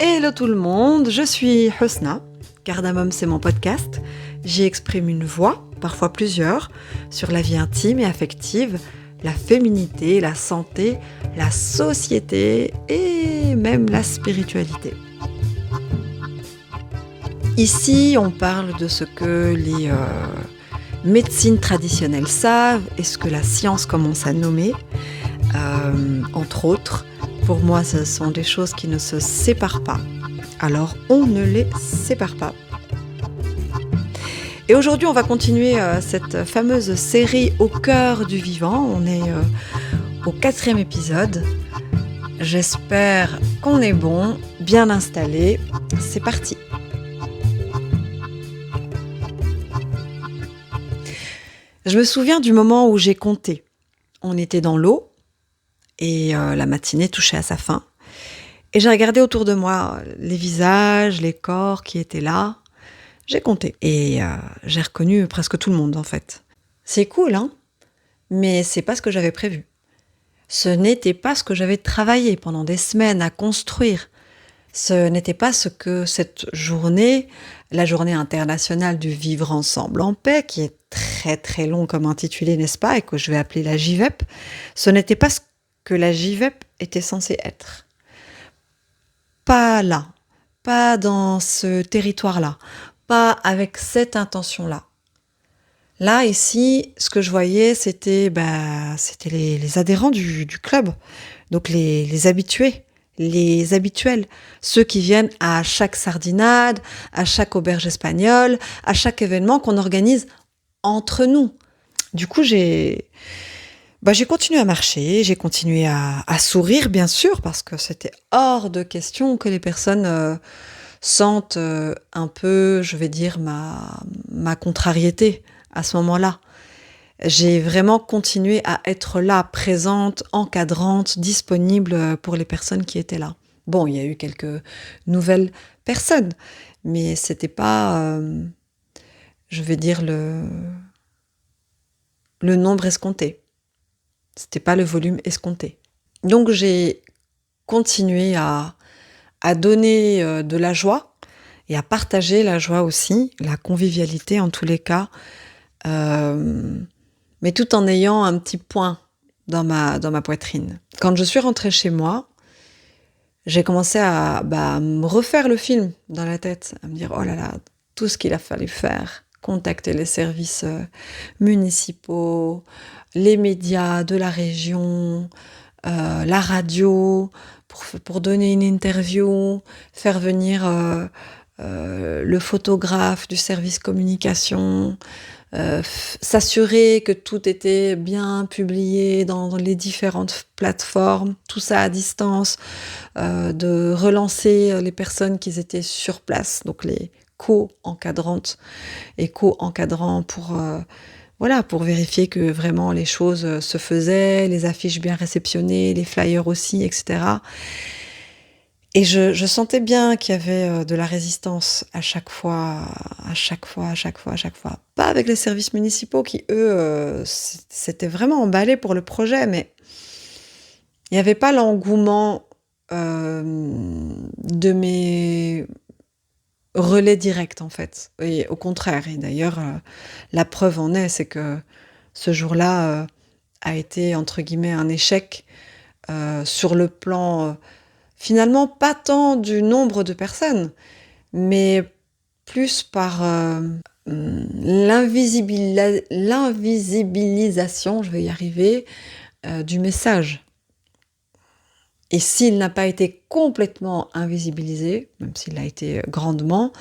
Hello tout le monde, je suis Husna. Cardamome, c'est mon podcast. J'y exprime une voix, parfois plusieurs, sur la vie intime et affective, la féminité, la santé, la société et même la spiritualité. Ici, on parle de ce que les médecines traditionnelles savent et ce que la science commence à nommer, entre autres. Pour moi, ce sont des choses qui ne se séparent pas. Alors, on ne les sépare pas. Et aujourd'hui, on va continuer cette fameuse série Au cœur du vivant. On est au 4e épisode. J'espère qu'on est bon, bien installé. C'est parti. Je me souviens du moment où j'ai compté. On était dans l'eau et la matinée touchait à sa fin. Et j'ai regardé autour de moi les visages, les corps qui étaient là. J'ai compté et j'ai reconnu presque tout le monde en fait. C'est cool, hein ? Mais c'est pas ce que j'avais prévu. Ce n'était pas ce que j'avais travaillé pendant des semaines à construire. Ce n'était pas ce que cette journée, la journée internationale du vivre ensemble en paix, qui est très très long comme intitulé, n'est-ce pas, et que je vais appeler la JVEP, ce n'était pas ce que la JVEP était censée être. Pas là, pas dans ce territoire-là, pas avec cette intention-là. Là, ici, ce que je voyais, c'était les adhérents du club, donc les habitués, les habituels, ceux qui viennent à chaque sardinade, à chaque auberge espagnole, à chaque événement qu'on organise entre nous. Du coup, j'ai continué à marcher, j'ai continué à sourire, bien sûr, parce que c'était hors de question que les personnes sentent un peu, je vais dire, ma contrariété à ce moment-là. J'ai vraiment continué à être là, présente, encadrante, disponible pour les personnes qui étaient là. Bon, il y a eu quelques nouvelles personnes, mais c'était pas, je vais dire, le nombre escompté. C'était pas le volume escompté. Donc j'ai continué à donner de la joie et à partager la joie aussi, la convivialité en tous les cas, mais tout en ayant un petit point dans ma poitrine. Quand je suis rentrée chez moi, j'ai commencé à me refaire le film dans la tête, à me dire oh là là, tout ce qu'il a fallu faire, contacter les services municipaux, les médias de la région, la radio, pour donner une interview, faire venir le photographe du service communication, s'assurer que tout était bien publié dans les différentes plateformes, tout ça à distance, de relancer les personnes qui étaient sur place, donc les co-encadrantes et co-encadrants pour vérifier que vraiment les choses se faisaient, les affiches bien réceptionnées, les flyers aussi, etc. Et je sentais bien qu'il y avait de la résistance à chaque fois. Pas avec les services municipaux qui, eux, s'étaient vraiment emballés pour le projet, mais il n'y avait pas l'engouement de mes relais directs, en fait. Et au contraire, et d'ailleurs, la preuve en est, c'est que ce jour-là a été, entre guillemets, un échec sur le plan... finalement, pas tant du nombre de personnes, mais plus par l'invisibilisation, je vais y arriver, du message. Et s'il n'a pas été complètement invisibilisé, même s'il a été grandement,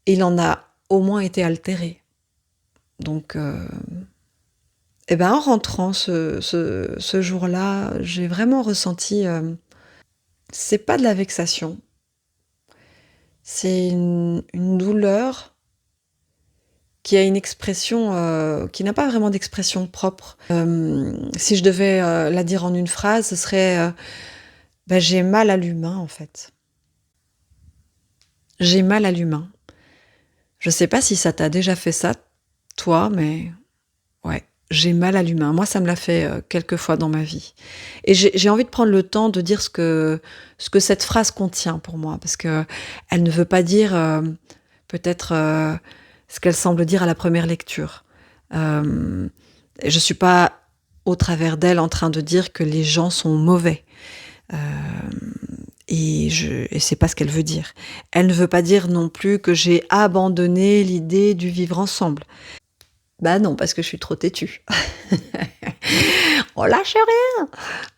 il en a au moins été altéré. Donc, en rentrant ce jour-là, j'ai vraiment ressenti... c'est pas de la vexation, c'est une douleur qui a une expression, qui n'a pas vraiment d'expression propre. Si je devais la dire en une phrase, ce serait j'ai mal à l'humain en fait. J'ai mal à l'humain. Je sais pas si ça t'a déjà fait ça, toi, mais ouais, j'ai mal à l'humain. Moi, ça me l'a fait, quelques fois dans ma vie et j'ai envie de prendre le temps de dire ce que cette phrase contient pour moi parce qu'elle ne veut pas dire, peut-être, ce qu'elle semble dire à la première lecture. Hem, je suis pas, au travers d'elle, en train de dire que les gens sont mauvais. Hem et c'est pas ce qu'elle veut dire. Elle ne veut pas dire non plus que j'ai abandonné l'idée du vivre ensemble. Bah non, parce que je suis trop têtue. On lâche rien!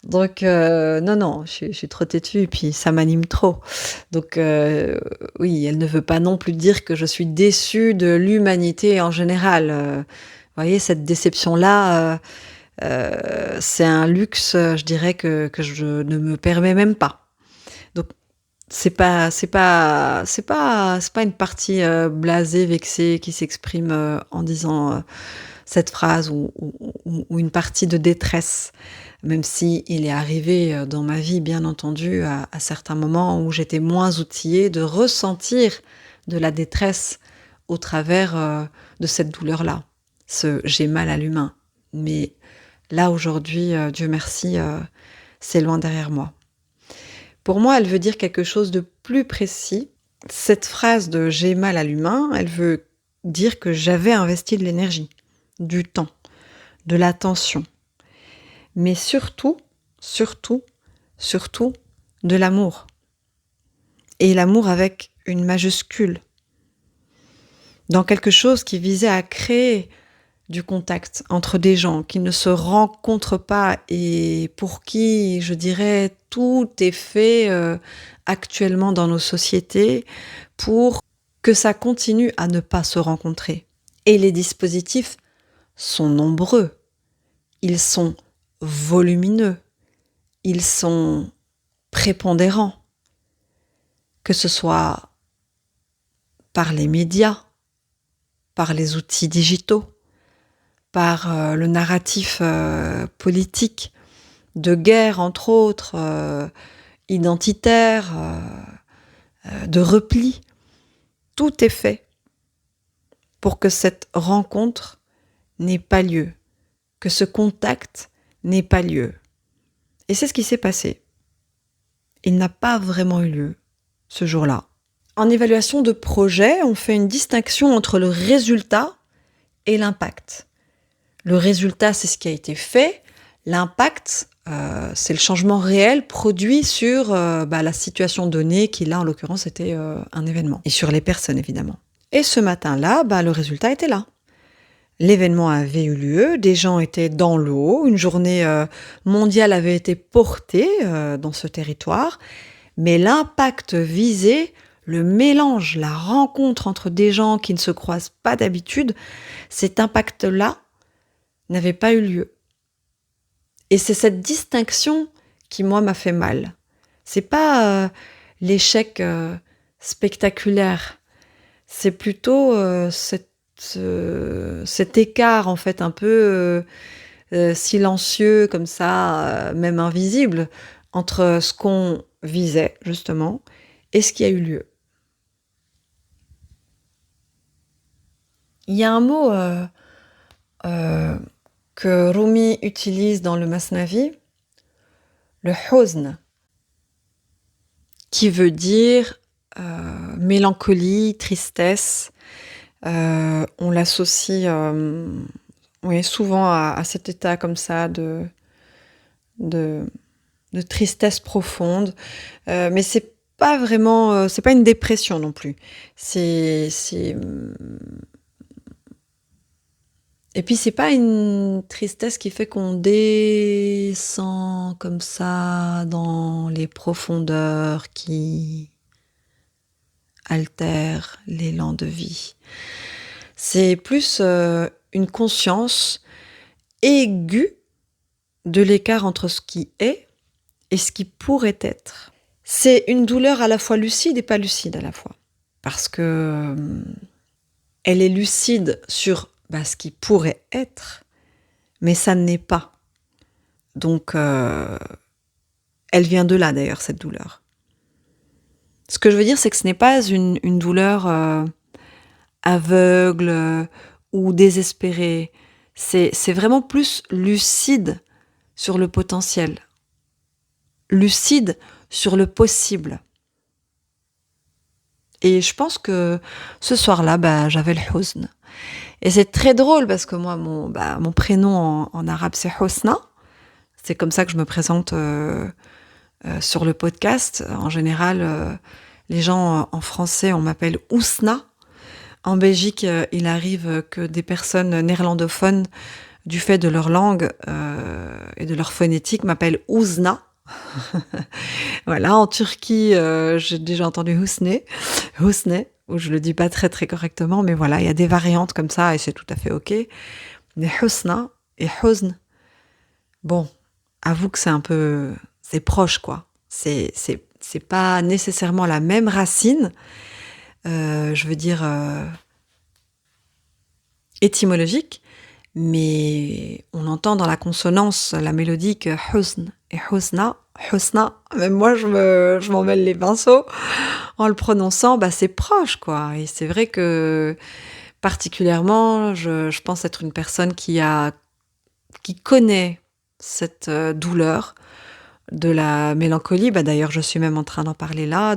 Donc non, non, je suis trop têtue et puis ça m'anime trop. Donc oui, elle ne veut pas non plus dire que je suis déçue de l'humanité en général, vous voyez cette déception-là, c'est un luxe, je dirais que je ne me permets même pas. Donc c'est pas une partie, blasée, vexée qui s'exprime, en disant, cette phrase ou une partie de détresse. Même si il est arrivé, dans ma vie, bien entendu, à certains moments où j'étais moins outillée de ressentir de la détresse au travers, de cette douleur-là. Ce «j'ai mal à l'humain». Mais là, aujourd'hui, Dieu merci, c'est loin derrière moi. Pour moi, elle veut dire quelque chose de plus précis. Cette phrase de «j'ai mal à l'humain», elle veut dire que j'avais investi de l'énergie, du temps, de l'attention, mais surtout, surtout, surtout de l'amour et l'amour avec une majuscule, dans quelque chose qui visait à créer du contact entre des gens qui ne se rencontrent pas et pour qui, je dirais, tout est fait, actuellement dans nos sociétés pour que ça continue à ne pas se rencontrer. Et les dispositifs sont nombreux, ils sont volumineux, ils sont prépondérants, que ce soit par les médias, par les outils digitaux, par, le narratif, politique, de guerre entre autres, identitaire, de repli. Tout est fait pour que cette rencontre n'ait pas lieu, que ce contact n'ait pas lieu. Et c'est ce qui s'est passé. Il n'a pas vraiment eu lieu, ce jour-là. En évaluation de projet, on fait une distinction entre le résultat et l'impact. Le résultat, c'est ce qui a été fait. L'impact, c'est le changement réel produit sur, la situation donnée qui là, en l'occurrence, était, un événement et sur les personnes évidemment. Et ce matin-là, le résultat était là. L'événement avait eu lieu, des gens étaient dans l'eau, une journée, mondiale avait été portée, dans ce territoire, mais l'impact visé, le mélange, la rencontre entre des gens qui ne se croisent pas d'habitude, cet impact-là n'avait pas eu lieu. Et c'est cette distinction qui, moi, m'a fait mal. C'est pas, l'échec, spectaculaire, c'est plutôt, cet écart, en fait, un peu, silencieux comme ça, même invisible, entre ce qu'on visait, justement, et ce qui a eu lieu. Il y a un mot, heu, que Rumi utilise dans le Masnavi, le huzn, qui veut dire, mélancolie, tristesse. On l'associe, oui, souvent à cet état comme ça de de tristesse profonde, mais c'est pas une dépression non plus. Et puis c'est pas une tristesse qui fait qu'on descend comme ça dans les profondeurs qui altèrent l'élan de vie. C'est plus, une conscience aiguë de l'écart entre ce qui est et ce qui pourrait être. C'est une douleur à la fois lucide et pas lucide à la fois. Parce que, elle est lucide sur, ce qui pourrait être, mais ça ne l'est pas. Donc, elle vient de là d'ailleurs, cette douleur. Ce que je veux dire, c'est que ce n'est pas une douleur, aveugle, ou désespérée. C'est vraiment plus lucide sur le potentiel, lucide sur le possible. Et je pense que ce soir-là, j'avais le huzn. Et c'est très drôle parce que moi, mon prénom en arabe, c'est Hosna. C'est comme ça que je me présente sur le podcast. En général, les gens en français, on m'appelle Ousna. En Belgique, il arrive que des personnes néerlandophones, du fait de leur langue et de leur phonétique, m'appellent Ouzna. Voilà, en Turquie, j'ai déjà entendu Husne, où je le dis pas très très correctement, mais voilà, il y a des variantes comme ça et c'est tout à fait ok. Mais Husna et Huzn, bon, avoue que c'est proche quoi. C'est pas nécessairement la même racine, je veux dire étymologique, mais on entend dans la consonance, la mélodie que Huzn et Husna, même moi je m'en mêle les pinceaux en le prononçant, c'est proche quoi. Et c'est vrai que particulièrement, je pense être une personne qui connaît cette douleur de la mélancolie. D'ailleurs, je suis même en train d'en parler là,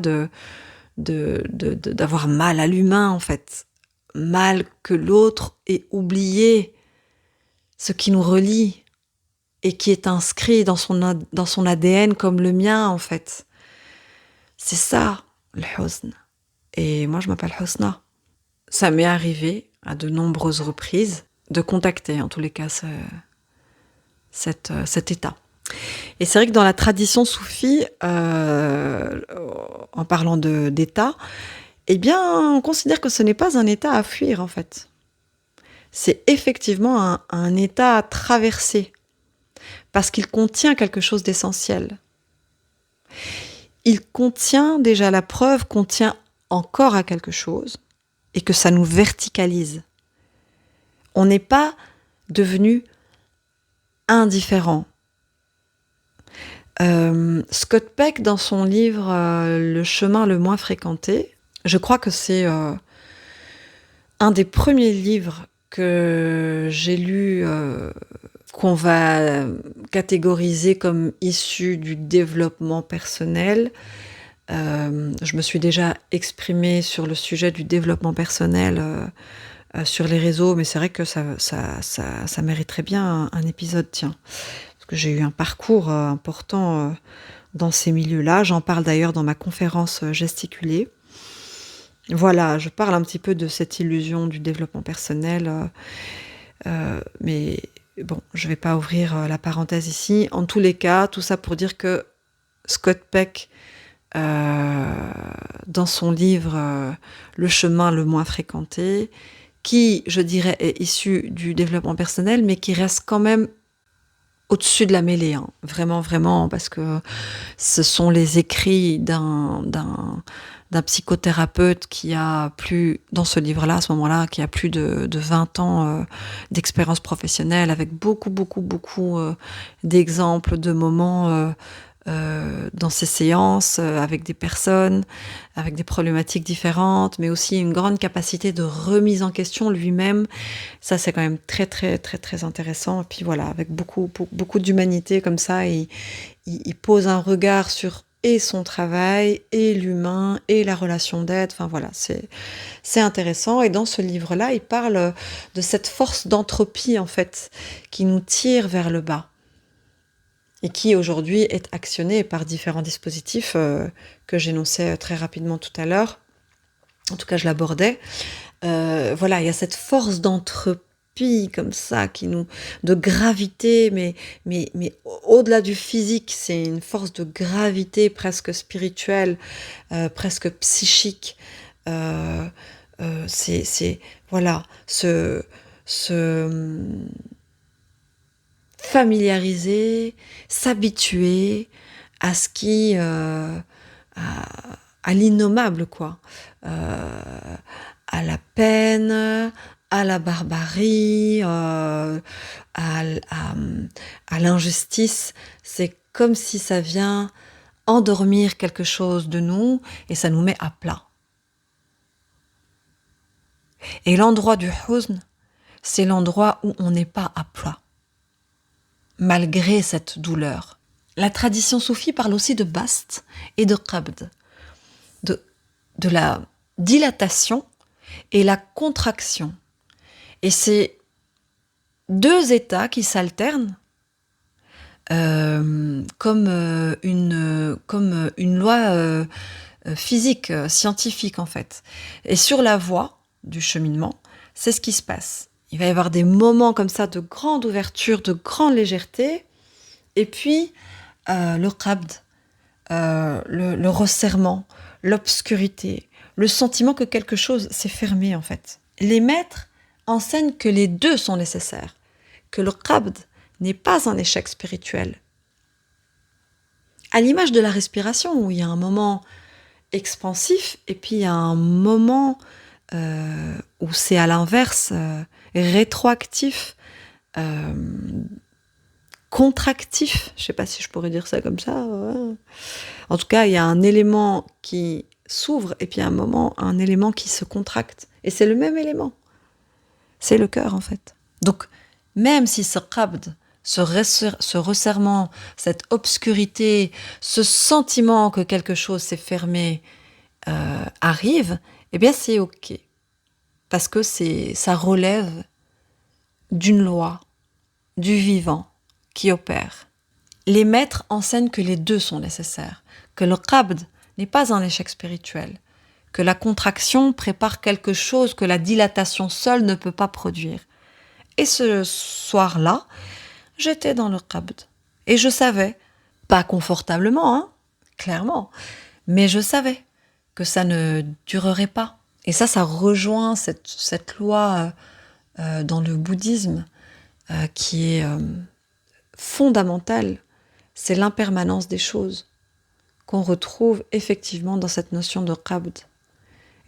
d'avoir mal à l'humain en fait, mal que l'autre ait oublié ce qui nous relie et qui est inscrit dans son ADN comme le mien en fait. C'est ça le huzn. Et moi je m'appelle Hosna. Ça m'est arrivé à de nombreuses reprises de contacter en tous les cas cet état. Et c'est vrai que dans la tradition soufie, en parlant d'état, eh bien, on considère que ce n'est pas un état à fuir, en fait. C'est effectivement un état à traverser, parce qu'il contient quelque chose d'essentiel. Il contient déjà la preuve qu'on tient encore à quelque chose, et que ça nous verticalise. On n'est pas devenu indifférent. Scott Peck, dans son livre Le chemin le moins fréquenté, je crois que c'est un des premiers livres que j'ai lu qu'on va catégoriser comme issu du développement personnel. Je me suis déjà exprimée sur le sujet du développement personnel sur les réseaux, mais c'est vrai que ça mériterait bien un épisode, tiens. Parce que j'ai eu un parcours important dans ces milieux-là. J'en parle d'ailleurs dans ma conférence gesticulée. Voilà, je parle un petit peu de cette illusion du développement personnel, mais bon, je vais pas ouvrir la parenthèse ici. En tous les cas, tout ça pour dire que Scott Peck, dans son livre Le chemin le moins fréquenté, qui, je dirais, est issu du développement personnel, mais qui reste quand même au-dessus de la mêlée, hein. Vraiment, vraiment, parce que ce sont les écrits d'un psychothérapeute qui a plus, dans ce livre-là, à ce moment-là, qui a plus de 20 ans d'expérience professionnelle, avec beaucoup, beaucoup, beaucoup d'exemples, de moments dans ces séances, avec des personnes, avec des problématiques différentes, mais aussi une grande capacité de remise en question lui-même. Ça, c'est quand même très, très, très, très intéressant. Et puis voilà, avec beaucoup, beaucoup d'humanité comme ça, il pose un regard sur et son travail, et l'humain, et la relation d'aide. Enfin voilà, c'est intéressant. Et dans ce livre-là, il parle de cette force d'entropie, en fait, qui nous tire vers le bas. Et qui aujourd'hui est actionnée par différents dispositifs que j'énonçais très rapidement tout à l'heure. En tout cas, je l'abordais. Voilà, il y a cette force d'entropie comme ça, de gravité, mais au-delà du physique, c'est une force de gravité presque spirituelle, presque psychique. C'est voilà, ce familiariser, s'habituer à ce qui, à l'innommable quoi, à la peine, à la barbarie, à l'injustice. C'est comme si ça vient endormir quelque chose de nous et ça nous met à plat. Et l'endroit du huzn, c'est l'endroit où on n'est pas à plat, malgré cette douleur. La tradition soufie parle aussi de bast et de qabd, de la dilatation et la contraction. Et c'est deux états qui s'alternent comme une loi physique, scientifique en fait. Et sur la voie du cheminement, c'est ce qui se passe. Il va y avoir des moments comme ça de grande ouverture, de grande légèreté, et puis le qabd, le resserrement, l'obscurité, le sentiment que quelque chose s'est fermé en fait. Les maîtres enseignent que les deux sont nécessaires, que le qabd n'est pas un échec spirituel. À l'image de la respiration, où il y a un moment expansif et puis il y a un moment où c'est à l'inverse, rétroactif, contractif, je ne sais pas si je pourrais dire ça comme ça. Ouais. En tout cas, il y a un élément qui s'ouvre et puis à un moment, un élément qui se contracte. Et c'est le même élément. C'est le cœur, en fait. Donc, même si ce qabd, ce resserrement, cette obscurité, ce sentiment que quelque chose s'est fermé arrive, eh bien, c'est OK. Parce que ça relève d'une loi, du vivant qui opère. Les maîtres enseignent que les deux sont nécessaires, que le qabd n'est pas un échec spirituel, que la contraction prépare quelque chose que la dilatation seule ne peut pas produire. Et ce soir-là, j'étais dans le qabd. Et je savais, pas confortablement, hein, clairement, mais je savais que ça ne durerait pas. Et ça rejoint cette loi dans le bouddhisme qui est fondamentale. C'est l'impermanence des choses qu'on retrouve effectivement dans cette notion de qabd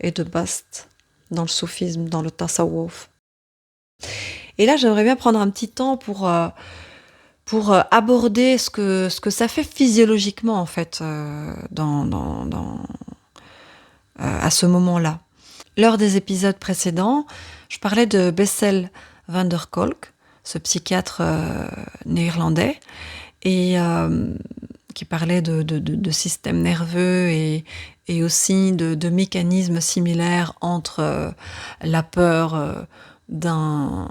et de bast dans le soufisme, dans le tasawwuf. Et là, j'aimerais bien prendre un petit temps pour aborder ce que ça fait physiologiquement en fait à ce moment-là. Lors des épisodes précédents, je parlais de Bessel van der Kolk, ce psychiatre néerlandais, et qui parlait de système nerveux et aussi de mécanismes similaires entre la peur d'un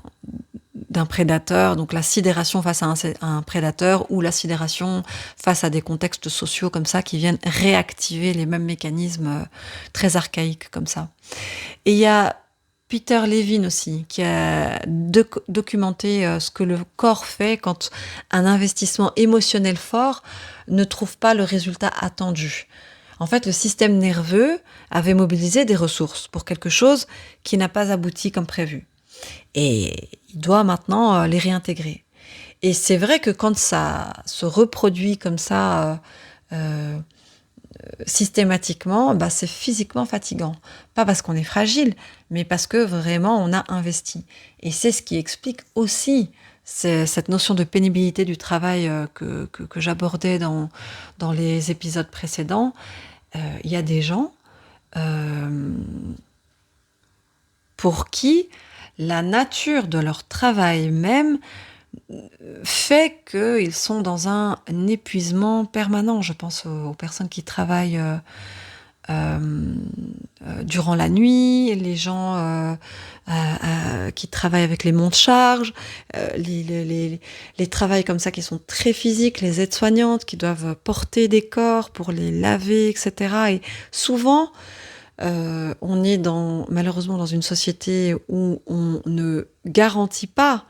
prédateur, donc la sidération face à un prédateur ou la sidération face à des contextes sociaux comme ça qui viennent réactiver les mêmes mécanismes très archaïques comme ça. Et il y a Peter Levine aussi qui a documenté ce que le corps fait quand un investissement émotionnel fort ne trouve pas le résultat attendu. En fait, le système nerveux avait mobilisé des ressources pour quelque chose qui n'a pas abouti comme prévu. Et il doit maintenant les réintégrer. Et c'est vrai que quand ça se reproduit comme ça systématiquement, c'est physiquement fatigant. Pas parce qu'on est fragile, mais parce que vraiment on a investi. Et c'est ce qui explique aussi cette notion de pénibilité du travail que j'abordais dans les épisodes précédents. Il y a des gens pour qui la nature de leur travail même fait qu'ils sont dans un épuisement permanent. Je pense aux personnes qui travaillent durant la nuit, les gens qui travaillent avec les monte-charges, les travails comme ça qui sont très physiques, les aides-soignantes qui doivent porter des corps pour les laver, etc. Et souvent, on est malheureusement dans une société où on ne garantit pas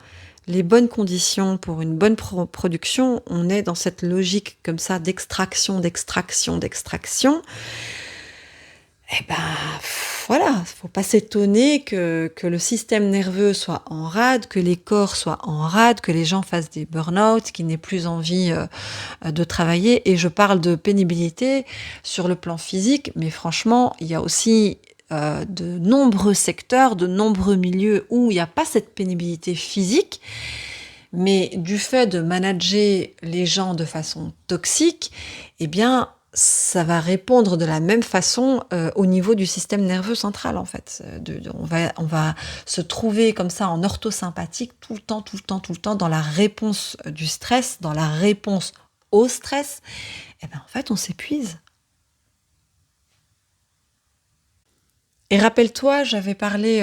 les bonnes conditions pour une bonne production. On est dans cette logique comme ça d'extraction. Et voilà, faut pas s'étonner que le système nerveux soit en rade, que les corps soient en rade, que les gens fassent des burn-out, qu'ils n'aient plus envie de travailler. Et je parle de pénibilité sur le plan physique, mais franchement, il y a aussi de nombreux secteurs, de nombreux milieux où il n'y a pas cette pénibilité physique, mais du fait de manager les gens de façon toxique, eh bien, ça va répondre de la même façon au niveau du système nerveux central, en fait. On va se trouver comme ça en orthosympathique tout le temps, tout le temps, tout le temps, dans la réponse du stress, dans la réponse au stress. Et bien, en fait, on s'épuise. Et rappelle-toi, j'avais parlé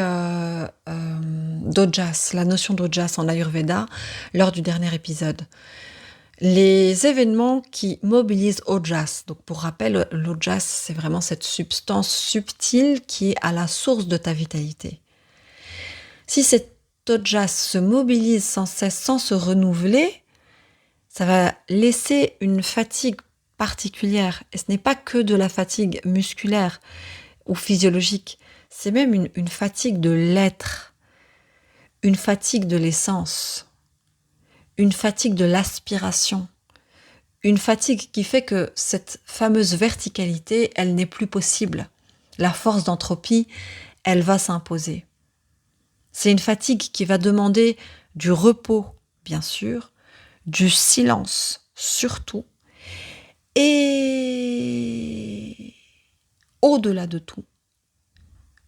d'Ojas, la notion d'Ojas en Ayurveda, lors du dernier épisode. Les événements qui mobilisent Ojas. Donc, pour rappel, l'Ojas, c'est vraiment cette substance subtile qui est à la source de ta vitalité. Si cet Ojas se mobilise sans cesse, sans se renouveler, ça va laisser une fatigue particulière. Et ce n'est pas que de la fatigue musculaire ou physiologique, c'est même une fatigue de l'être, une fatigue de l'essence, une fatigue de l'aspiration, une fatigue qui fait que cette fameuse verticalité, elle n'est plus possible. La force d'entropie, elle va s'imposer. C'est une fatigue qui va demander du repos, bien sûr, du silence, surtout, et au-delà de tout,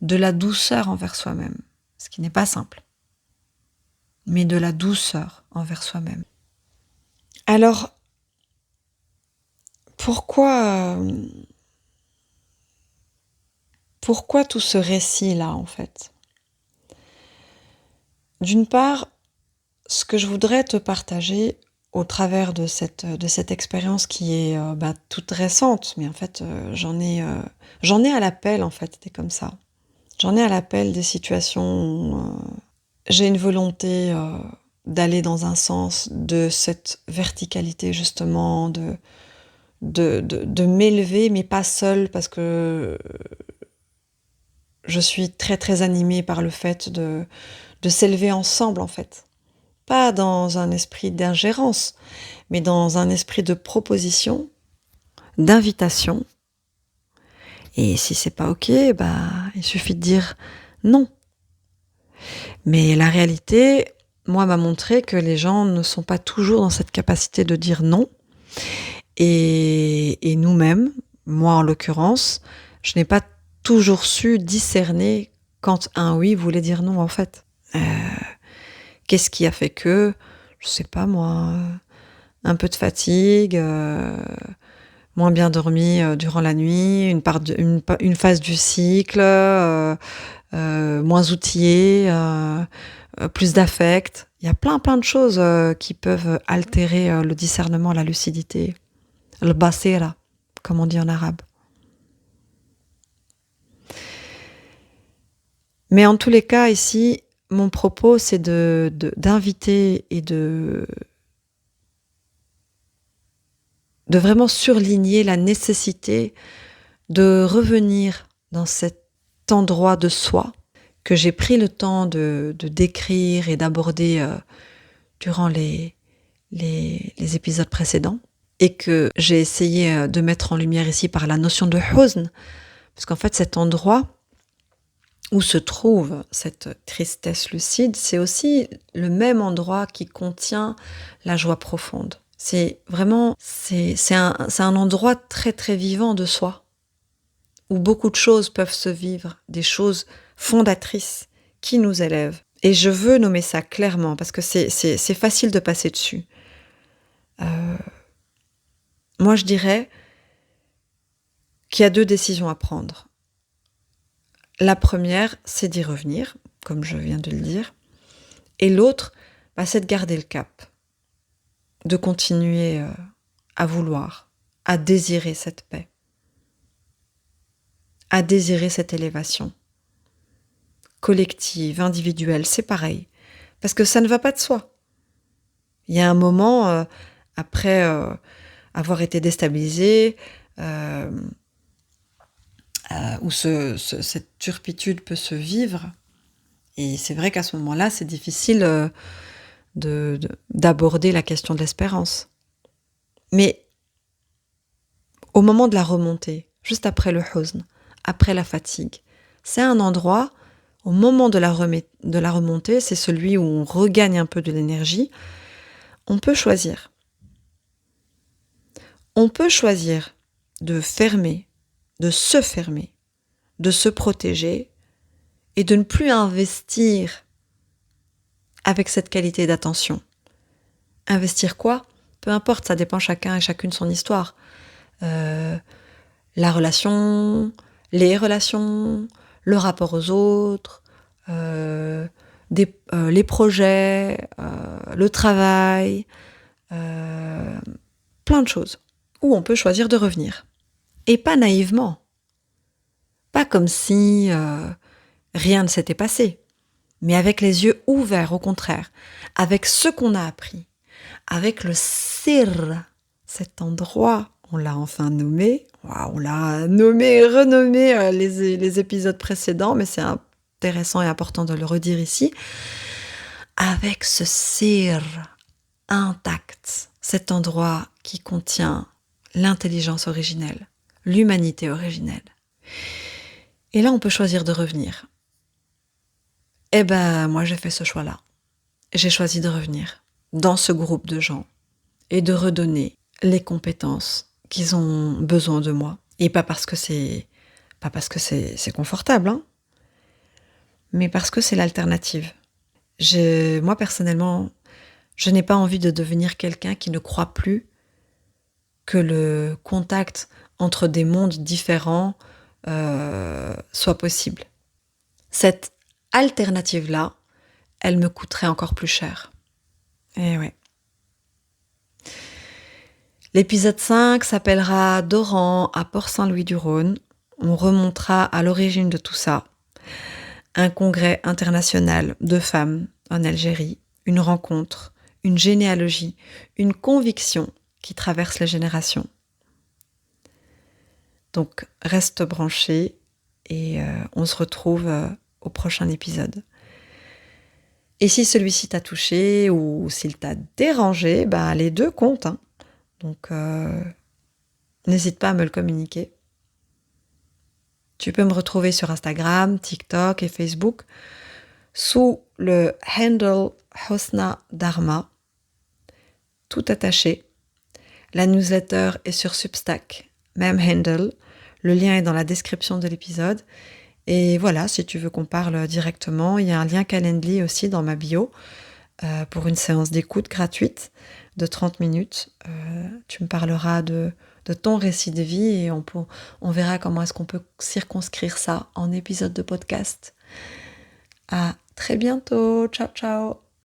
de la douceur envers soi-même, ce qui n'est pas simple, mais de la douceur envers soi-même. Alors, pourquoi tout ce récit-là, en fait? D'une part, ce que je voudrais te partager au travers de cette expérience qui est toute récente, mais en fait, j'en ai à l'appel, en fait, c'était comme ça. J'en ai à l'appel des situations où j'ai une volonté d'aller dans un sens de cette verticalité, justement, de m'élever, mais pas seule, parce que je suis très très animée par le fait de s'élever ensemble, en fait. Pas dans un esprit d'ingérence, mais dans un esprit de proposition, d'invitation. Et si c'est pas ok, il suffit de dire non. Mais la réalité, moi, m'a montré que les gens ne sont pas toujours dans cette capacité de dire non. Et nous-mêmes, moi en l'occurrence, je n'ai pas toujours su discerner quand un oui voulait dire non, en fait. Qu'est-ce qui a fait que, je sais pas moi, un peu de fatigue, moins bien dormi durant la nuit, une phase du cycle, moins outillé, plus d'affect. Il y a plein de choses qui peuvent altérer le discernement, la lucidité. Le basira, comme on dit en arabe. Mais en tous les cas, ici, mon propos, c'est d'inviter et de vraiment surligner la nécessité de revenir dans cet endroit de soi que j'ai pris le temps de décrire et d'aborder durant les épisodes précédents, et que j'ai essayé de mettre en lumière ici par la notion de huzn, parce qu'en fait cet endroit où se trouve cette tristesse lucide, c'est aussi le même endroit qui contient la joie profonde. C'est vraiment, c'est un endroit très très vivant de soi, où beaucoup de choses peuvent se vivre, des choses fondatrices qui nous élèvent. Et je veux nommer ça clairement, parce que c'est facile de passer dessus. Moi, je dirais qu'il y a 2 décisions à prendre. La première, c'est d'y revenir, comme je viens de le dire. Et l'autre, c'est de garder le cap, de continuer à vouloir, à désirer cette paix, à désirer cette élévation. Collective, individuelle, c'est pareil. Parce que ça ne va pas de soi. Il y a un moment, après avoir été déstabilisé, où cette turpitude peut se vivre. Et c'est vrai qu'à ce moment-là, c'est difficile d'aborder la question de l'espérance. Mais au moment de la remontée, juste après le huzn, après la fatigue, c'est un endroit, au moment de la remontée, c'est celui où on regagne un peu de l'énergie, on peut choisir. On peut choisir de fermer, de se protéger et de ne plus investir avec cette qualité d'attention. Investir quoi ? Peu importe, ça dépend chacun et chacune son histoire. La relation, les relations, le rapport aux autres, les projets, le travail, plein de choses où on peut choisir de revenir. Et pas naïvement, pas comme si rien ne s'était passé, mais avec les yeux ouverts, au contraire, avec ce qu'on a appris, avec le sir, cet endroit, on l'a enfin nommé, on l'a nommé et renommé les épisodes précédents, mais c'est intéressant et important de le redire ici, avec ce sir intact, cet endroit qui contient l'intelligence originelle, l'humanité originelle. Et là, on peut choisir de revenir. Eh ben, moi, j'ai fait ce choix-là. J'ai choisi de revenir dans ce groupe de gens et de redonner les compétences qu'ils ont besoin de moi. Et pas parce que c'est confortable, hein, mais parce que c'est l'alternative. Moi, personnellement, je n'ai pas envie de devenir quelqu'un qui ne croit plus que le contact entre des mondes différents soit possible. Cette alternative-là, elle me coûterait encore plus cher. Et ouais. L'épisode 5 s'appellera Doran à Port-Saint-Louis-du-Rhône. On remontera à l'origine de tout ça. Un congrès international de femmes en Algérie, une rencontre, une généalogie, une conviction qui traverse les générations. Donc reste branché et on se retrouve au prochain épisode. Et si celui-ci t'a touché ou s'il t'a dérangé, les deux comptent, hein. Donc, n'hésite pas à me le communiquer. Tu peux me retrouver sur Instagram, TikTok et Facebook sous le handle Hosna Dharma, tout attaché. La newsletter est sur Substack, même handle. Le lien est dans la description de l'épisode. Et voilà, si tu veux qu'on parle directement, il y a un lien Calendly aussi dans ma bio pour une séance d'écoute gratuite de 30 minutes. Tu me parleras de ton récit de vie et on verra comment est-ce qu'on peut circonscrire ça en épisode de podcast. À très bientôt. Ciao, ciao.